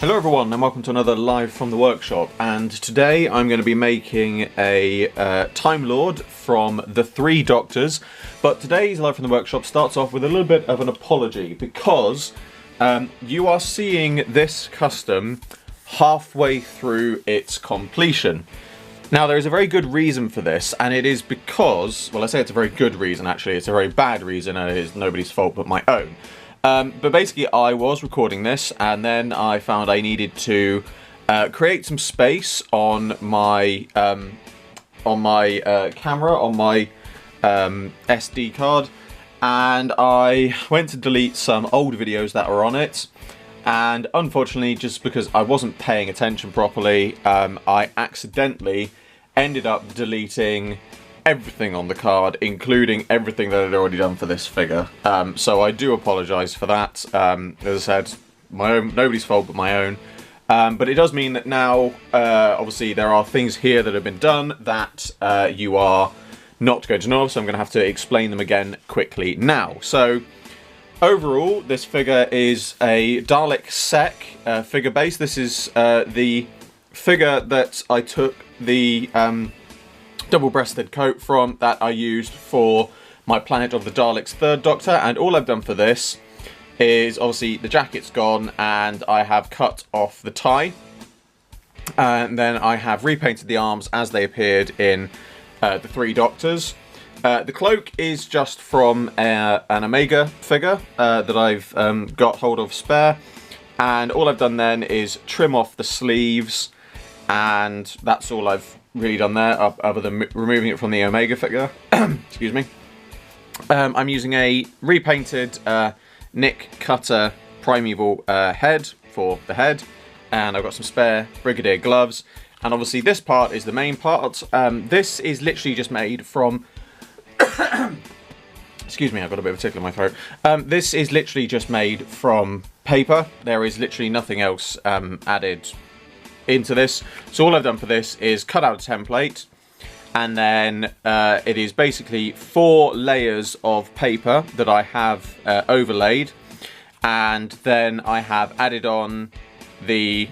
Hello everyone and welcome to another live from the workshop, and today I'm going to be making a TimeLord from the Three Doctors. But today's live from the workshop starts off with a little bit of an apology because you are seeing this custom halfway through its completion. Now there is a very good reason for this, and it is because, well, I say it's a very good reason actually, it's a very bad reason and it is nobody's fault but my own. But basically I was recording this and then I found I needed to create some space on my camera, on my SD card, and I went to delete some old videos that were on it, and unfortunately, just because I wasn't paying attention properly, I accidentally ended up deleting everything on the card, including everything that I'd already done for this figure. So I do apologise for that. As I said, nobody's fault but my own. But it does mean that now, obviously, there are things here that have been done that you are not going to know of, so I'm going to have to explain them again quickly now. So, overall, this figure is a Dalek Sec figure base. This is the figure that I took the double-breasted coat from that I used for my Planet of the Daleks Third Doctor, and all I've done for this is, obviously, the jacket's gone and I have cut off the tie, and then I have repainted the arms as they appeared in the Three Doctors. The cloak is just from an Omega figure that I've got hold of spare, and all I've done then is trim off the sleeves, and that's all I've really done there, other than removing it from the Omega figure. Excuse me. I'm using a repainted Nick Cutter Primeval head for the head, and I've got some spare Brigadier gloves, and obviously this part is the main part. This is literally just made from excuse me, I've got a bit of a tickle in my throat. This is literally just made from paper. There is literally nothing else added into this. So all I've done for this is cut out a template, and then it is basically 4 layers of paper that I have overlaid, and then I have added on the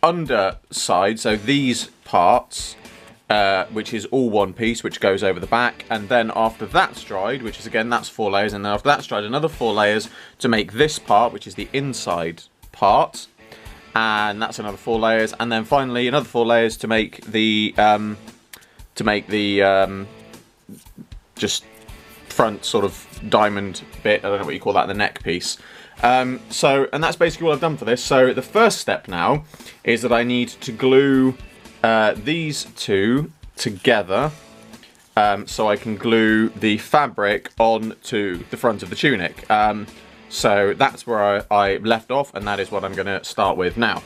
underside, so these parts, which is all one piece, which goes over the back, and then after that's dried, which is again, that's 4 layers, and then after that's dried, another 4 layers to make this part, which is the inside part, and that's another 4 layers, and then finally another 4 layers to make the just front sort of diamond bit. I don't know what you call that, the neck piece. And that's basically all I've done for this. So the first step now is that I need to glue these two together, so I can glue the fabric onto the front of the tunic. So that's where I left off, and that is what I'm going to start with now.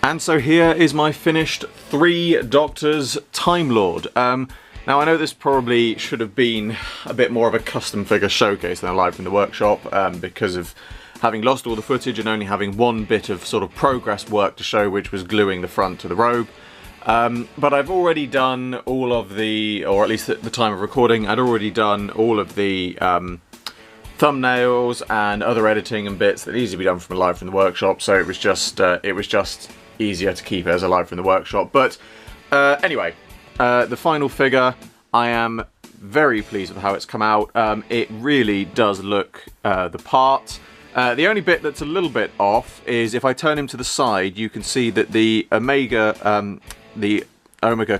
And so here is my finished Three Doctors TimeLord. Now I know this probably should have been a bit more of a custom figure showcase than a live from the workshop, because of having lost all the footage and only having one bit of sort of progress work to show, which was gluing the front to the robe. But I've already done all of the, or at least at the time of recording, I'd already done all of the thumbnails and other editing and bits that needs to be done from a live from the workshop, so it was just easier to keep it as a live from the workshop. But anyway, the final figure, I am very pleased with how it's come out. It really does look the part. The only bit that's a little bit off is if I turn him to the side, you can see that the Omega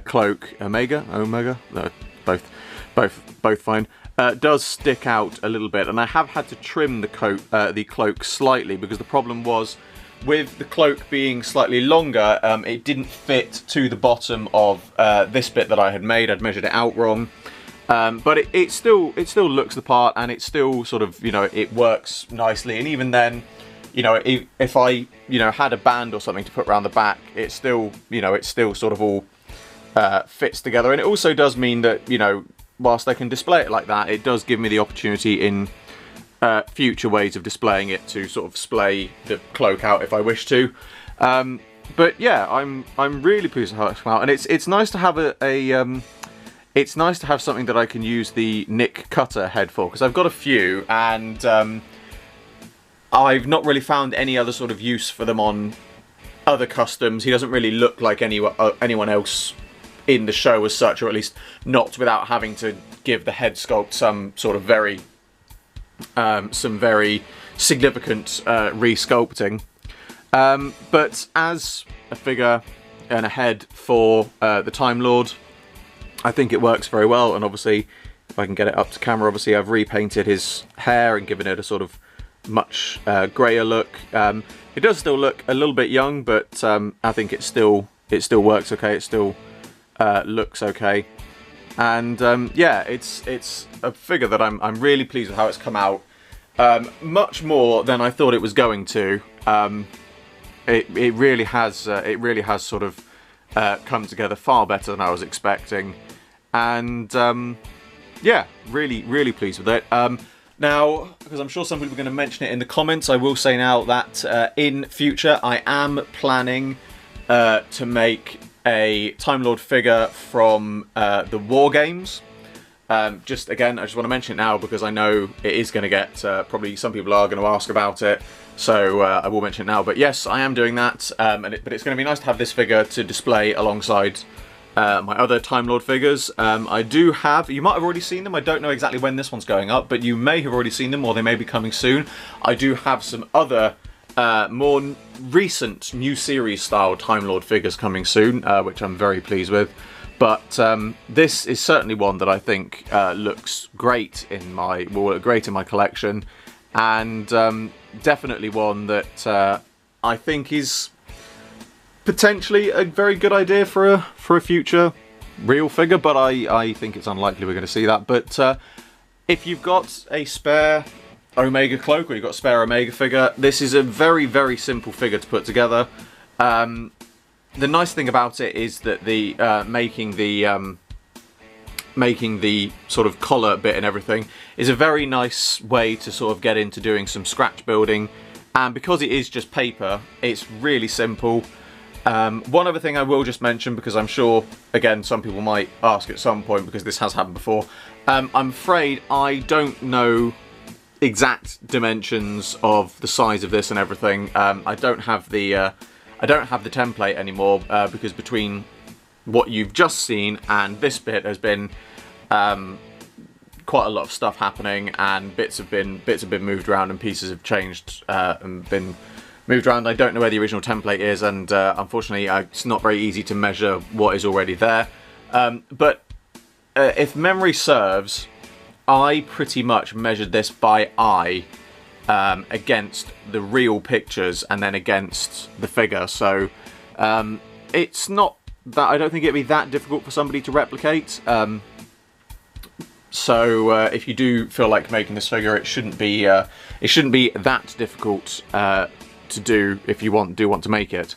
cloak, Omega, no, both fine, does stick out a little bit, and I have had to trim the cloak slightly, because the problem was, with the cloak being slightly longer, it didn't fit to the bottom of this bit that I had made. I'd measured it out wrong, but it still looks the part, and it still sort of, you know, it works nicely. And even then, you know, if I, you know, had a band or something to put around the back, it still, you know, it still sort of all fits together. And it also does mean that, you know, whilst I can display it like that, it does give me the opportunity in future ways of displaying it to sort of splay the cloak out if I wish to. But yeah, I'm really pleased with how it's come out, and it's nice to have it's nice to have something that I can use the Nick Cutter head for, because I've got a few, and I've not really found any other sort of use for them on other customs. He doesn't really look like anyone else in the show as such, or at least not without having to give the head sculpt some sort of very significant re-sculpting. But as a figure and a head for the Time Lord, I think it works very well. And obviously, if I can get it up to camera, obviously I've repainted his hair and given it a sort of much greyer look. It does still look a little bit young, but I think it still works okay. It still looks okay. And yeah, it's a figure that I'm really pleased with how it's come out. Much more than I thought it was going to. It really has sort of come together far better than I was expecting, and yeah, really pleased with it. Now, because I'm sure some people are going to mention it in the comments, I will say now that in future I am planning to make a Time Lord figure from the War Games. Just again, I just want to mention it now because I know it is going to get, probably some people are going to ask about it, so I will mention it now. But yes, I am doing that, but it's going to be nice to have this figure to display alongside my other Time Lord figures. I do have, you might have already seen them, I don't know exactly when this one's going up, but you may have already seen them, or they may be coming soon. I do have some other more recent new series style Time Lord figures coming soon, which I'm very pleased with. But this is certainly one that I think looks great in my collection, and definitely one that I think is potentially a very good idea for a future real figure. But I think it's unlikely we're going to see that. But if you've got a spare Omega cloak, or you've got a spare Omega figure, this is a very simple figure to put together. The nice thing about it is that the making the sort of collar bit and everything is a very nice way to sort of get into doing some scratch building, and because it is just paper, it's really simple. One other thing I will just mention, because I'm sure again some people might ask at some point, because this has happened before, I'm afraid I don't know exact dimensions of the size of this and everything. I don't have the template anymore, because between what you've just seen and this bit has been quite a lot of stuff happening, and bits have been moved around, and pieces have changed and been moved around. I don't know where the original template is, and unfortunately it's not very easy to measure what is already there. But if memory serves, I pretty much measured this by eye, against the real pictures and then against the figure, so it's not that, I don't think it'd be that difficult for somebody to replicate. So if you do feel like making this figure, it shouldn't be that difficult to do if you do want to make it.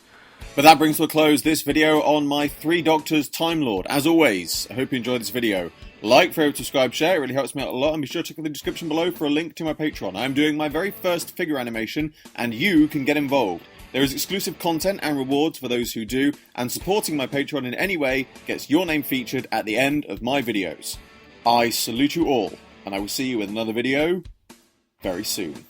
But that brings to a close this video on my 3 Doctors Time Lord. As always, I hope you enjoyed this video. Like, favorite, subscribe, share, it really helps me out a lot, and be sure to check out the description below for a link to my Patreon. I'm doing my very first figure animation, and you can get involved. There is exclusive content and rewards for those who do, and supporting my Patreon in any way gets your name featured at the end of my videos. I salute you all, and I will see you in another video very soon.